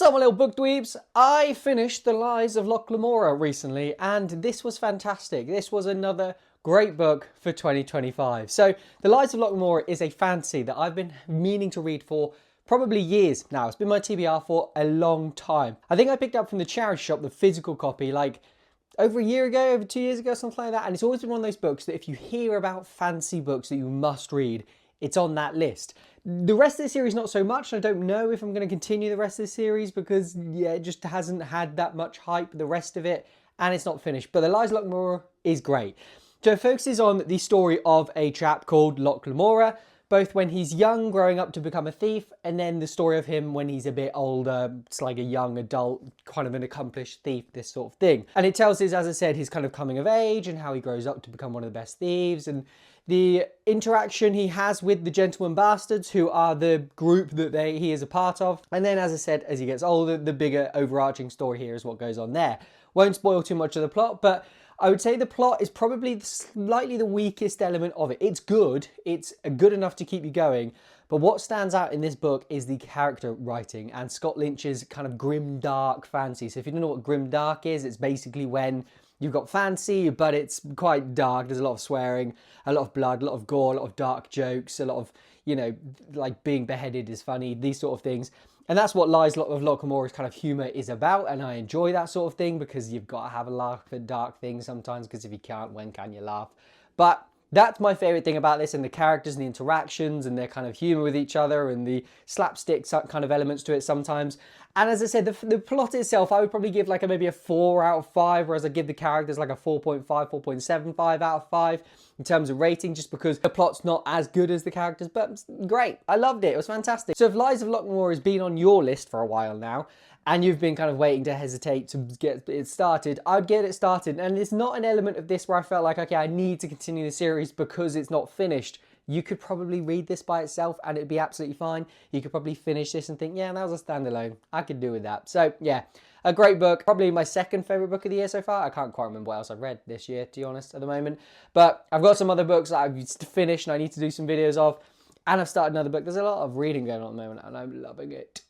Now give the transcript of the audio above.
What's up, my little book dweebs? I finished The Lies of Locke Lamora recently, and this was fantastic. This was another great book for 2025. So, The Lies of Locke Lamora is a fantasy that I've been meaning to read for probably years now. It's been my TBR for a long time. I think I picked up from the charity shop the physical copy like over a year ago, over 2 years ago, something like that. And it's always been one of those books that if you hear about fantasy books that you must read, it's on that list. The rest of the series, not so much. I don't know if I'm going to continue the rest of the series because, yeah, it just hasn't had that much hype, the rest of it, and it's not finished. But The Lies of Locke Lamora is great. So it focuses on the story of a chap called Locke Lamora, both when he's young, growing up to become a thief, and then the story of him when he's a bit older. It's like a young adult, kind of an accomplished thief, this sort of thing. And it tells us, as I said, his kind of coming of age and how he grows up to become one of the best thieves, and the interaction he has with the gentleman bastards, who are the group that he is a part of. And then, as I said, as he gets older, the bigger overarching story here is what goes on there. Won't spoil too much of the plot, but I would say the plot is probably slightly the weakest element of it. It's good. It's good enough to keep you going. But what stands out in this book is the character writing and Scott Lynch's kind of grim, dark fantasy. So if you don't know what grim, dark is, it's basically when you've got fantasy, but it's quite dark. There's a lot of swearing, a lot of blood, a lot of gore, a lot of dark jokes, a lot of, you know, like being beheaded is funny, these sort of things. And that's what Lies of Locke Lamora's kind of humour is about, and I enjoy that sort of thing because you've got to have a laugh at dark things sometimes, because if you can't, when can you laugh? But that's my favourite thing about this, and the characters and the interactions and their kind of humour with each other and the slapstick kind of elements to it sometimes. And as I said, the plot itself, I would probably give like maybe a 4 out of 5, whereas I give the characters like a 4.5, 4.75 out of 5 in terms of rating, just because the plot's not as good as the characters, but great. I loved it. It was fantastic. So if Lies of Locke Lamora has been on your list for a while now, and you've been kind of waiting to hesitate to get it started, I'd get it started. And it's not an element of this where I felt like, okay, I need to continue the series because it's not finished. You could probably read this by itself and it'd be absolutely fine. You could probably finish this and think, yeah, that was a standalone. I could do with that. So yeah, a great book. Probably my second favourite book of the year so far. I can't quite remember what else I've read this year, to be honest, at the moment. But I've got some other books that I've finished and I need to do some videos of. And I've started another book. There's a lot of reading going on at the moment and I'm loving it.